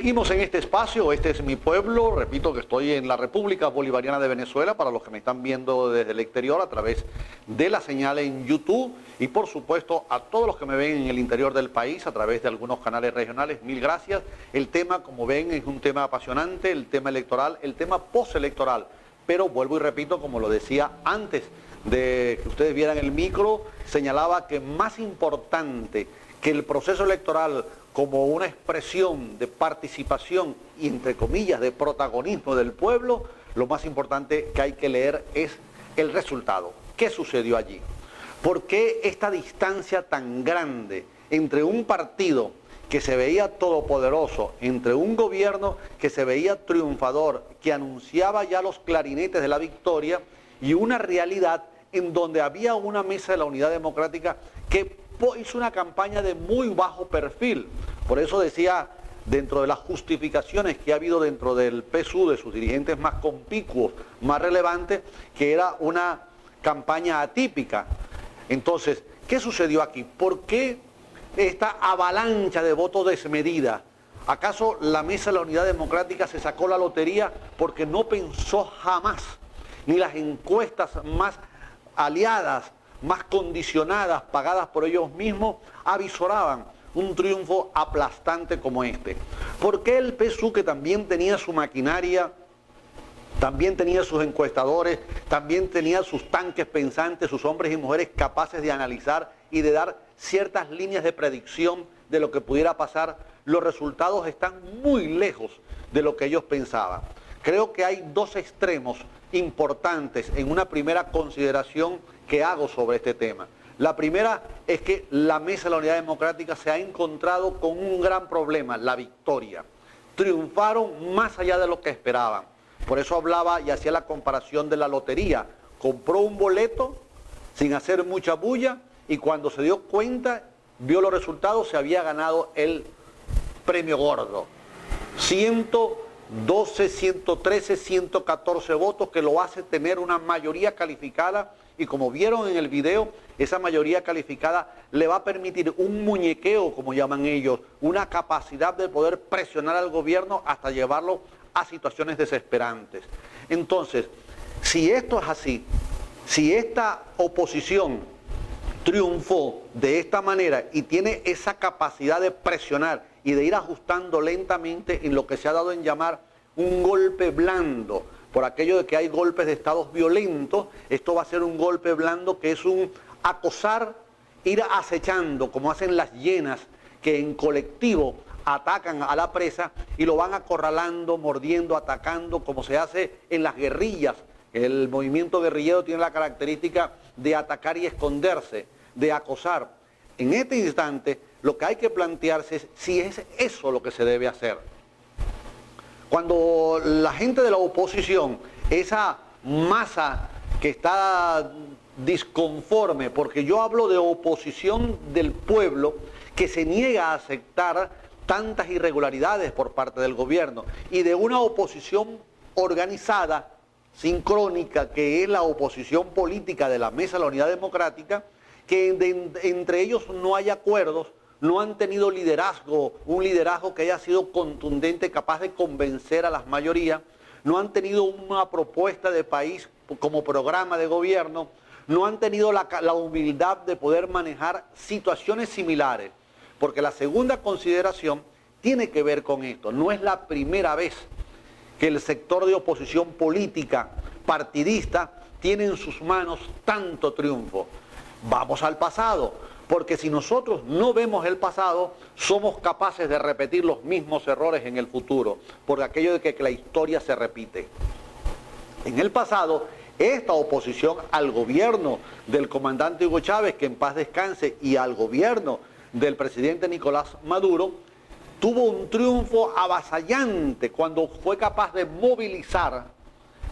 Seguimos en este espacio, este es mi pueblo, repito que estoy en la República Bolivariana de Venezuela, para los que me están viendo desde el exterior a través de la señal en YouTube y por supuesto a todos los que me ven en el interior del país a través de algunos canales regionales, mil gracias. El tema, como ven, es un tema apasionante, el tema electoral, el tema postelectoral, pero vuelvo y repito, como lo decía antes de que ustedes vieran el micro, señalaba que más importante que el proceso electoral como una expresión de participación y, entre comillas, de protagonismo del pueblo, lo más importante que hay que leer es el resultado. ¿Qué sucedió allí? ¿Por qué esta distancia tan grande entre un partido que se veía todopoderoso, entre un gobierno que se veía triunfador, que anunciaba ya los clarinetes de la victoria, y una realidad en donde había una mesa de la Unidad Democrática que hizo una campaña de muy bajo perfil? Por eso decía, dentro de las justificaciones que ha habido dentro del PSUV, de sus dirigentes más conspicuos, más relevantes, que era una campaña atípica. Entonces, ¿qué sucedió aquí? ¿Por qué esta avalancha de votos desmedida? ¿Acaso la mesa de la Unidad Democrática se sacó la lotería porque no pensó jamás, ni las encuestas más aliadas, más condicionadas, pagadas por ellos mismos, avisoraban un triunfo aplastante como este? ¿Por qué el PSUV, que también tenía su maquinaria, también tenía sus encuestadores, también tenía sus tanques pensantes, sus hombres y mujeres capaces de analizar y de dar ciertas líneas de predicción de lo que pudiera pasar, los resultados están muy lejos de lo que ellos pensaban? Creo que hay dos extremos importantes en una primera consideración que hago sobre este tema. La primera es que la mesa de la Unidad Democrática se ha encontrado con un gran problema, la victoria. Triunfaron más allá de lo que esperaban. Por eso hablaba y hacía la comparación de la lotería. Compró un boleto sin hacer mucha bulla y cuando se dio cuenta, vio los resultados, se había ganado el premio gordo. 112, 113, 114 votos, que lo hace tener una mayoría calificada, y como vieron en el video, esa mayoría calificada le va a permitir un muñequeo, como llaman ellos, una capacidad de poder presionar al gobierno hasta llevarlo a situaciones desesperantes. Entonces, si esto es así, si esta oposición triunfó de esta manera y tiene esa capacidad de presionar y de ir ajustando lentamente en lo que se ha dado en llamar un golpe blando, por aquello de que hay golpes de estados violentos, esto va a ser un golpe blando, que es un acosar, ir acechando, como hacen las hienas que en colectivo atacan a la presa y lo van acorralando, mordiendo, atacando, como se hace en las guerrillas. El movimiento guerrillero tiene la característica de atacar y esconderse, de acosar. En este instante, lo que hay que plantearse es si es eso lo que se debe hacer. Cuando la gente de la oposición, esa masa que está disconforme, porque yo hablo de oposición del pueblo, que se niega a aceptar tantas irregularidades por parte del gobierno, y de una oposición organizada, sincrónica, que es la oposición política de la Mesa de la Unidad Democrática, que entre ellos no hay acuerdos, no han tenido liderazgo, un liderazgo que haya sido contundente, capaz de convencer a las mayorías, no han tenido una propuesta de país como programa de gobierno, no han tenido la humildad de poder manejar situaciones similares, porque la segunda consideración tiene que ver con esto. No es la primera vez que el sector de oposición política, partidista, tiene en sus manos tanto triunfo. Vamos al pasado. Porque si nosotros no vemos el pasado, somos capaces de repetir los mismos errores en el futuro, por aquello de que la historia se repite. En el pasado, esta oposición al gobierno del comandante Hugo Chávez, que en paz descanse, y al gobierno del presidente Nicolás Maduro, tuvo un triunfo avasallante cuando fue capaz de movilizar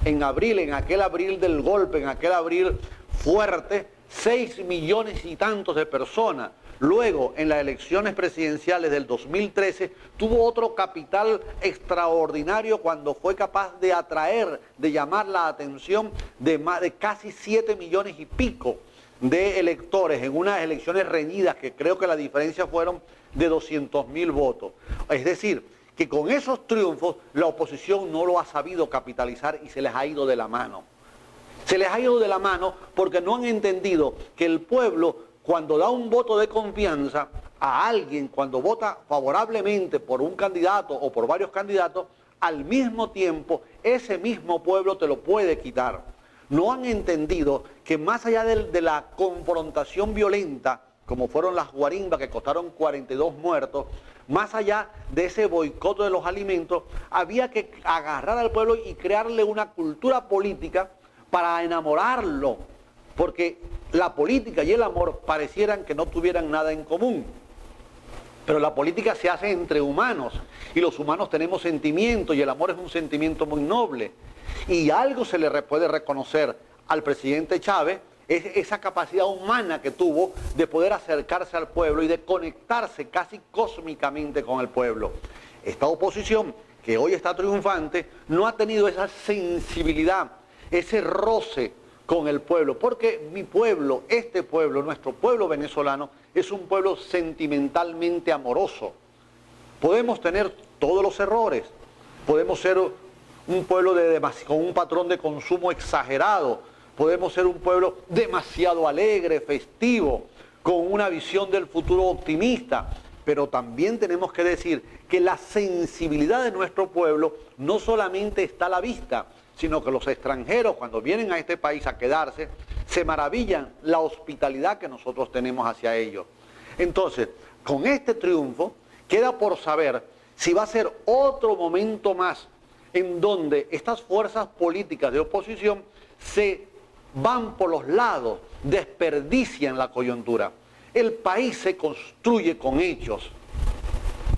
en abril, en aquel abril del golpe, en aquel abril fuerte, 6 millones y tantos de personas. Luego, en las elecciones presidenciales del 2013, tuvo otro capital extraordinario cuando fue capaz de atraer, de llamar la atención de casi 7 millones y pico de electores en unas elecciones reñidas, que creo que la diferencia fueron de 200.000 votos. Es decir, que con esos triunfos la oposición no lo ha sabido capitalizar y se les ha ido de la mano. Se les ha ido de la mano porque no han entendido que el pueblo, cuando da un voto de confianza a alguien, cuando vota favorablemente por un candidato o por varios candidatos, al mismo tiempo ese mismo pueblo te lo puede quitar. No han entendido que más allá de la confrontación violenta, como fueron las guarimbas que costaron 42 muertos, más allá de ese boicot de los alimentos, había que agarrar al pueblo y crearle una cultura política para enamorarlo, porque la política y el amor parecieran que no tuvieran nada en común. Pero la política se hace entre humanos y los humanos tenemos sentimientos y el amor es un sentimiento muy noble. Y algo se le puede reconocer al presidente Chávez, es esa capacidad humana que tuvo de poder acercarse al pueblo y de conectarse casi cósmicamente con el pueblo. Esta oposición que hoy está triunfante no ha tenido esa sensibilidad, ese roce con el pueblo, porque mi pueblo, este pueblo, nuestro pueblo venezolano, es un pueblo sentimentalmente amoroso. Podemos tener todos los errores, podemos ser un pueblo con un patrón de consumo exagerado, podemos ser un pueblo demasiado alegre, festivo, con una visión del futuro optimista, pero también tenemos que decir que la sensibilidad de nuestro pueblo no solamente está a la vista, sino que los extranjeros cuando vienen a este país a quedarse, se maravillan la hospitalidad que nosotros tenemos hacia ellos. Entonces, con este triunfo, queda por saber si va a ser otro momento más en donde estas fuerzas políticas de oposición se van por los lados, desperdician la coyuntura. El país se construye con hechos.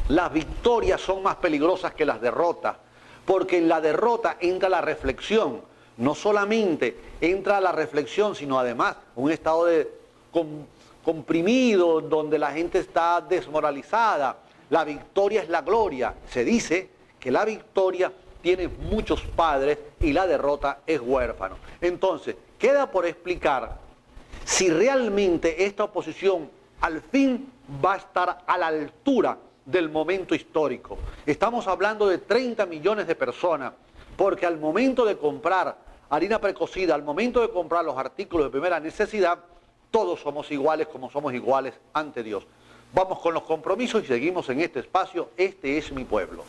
Las victorias son más peligrosas que las derrotas, porque en la derrota entra la reflexión. No solamente entra la reflexión, sino además un estado comprimido, donde la gente está desmoralizada. La victoria es la gloria. Se dice que la victoria tiene muchos padres y la derrota es huérfano. Entonces, queda por explicar si realmente esta oposición al fin va a estar a la altura del momento histórico. Estamos hablando de 30 millones de personas, porque al momento de comprar harina precocida, al momento de comprar los artículos de primera necesidad, todos somos iguales como somos iguales ante Dios. Vamos con los compromisos y seguimos en este espacio. Este es mi pueblo.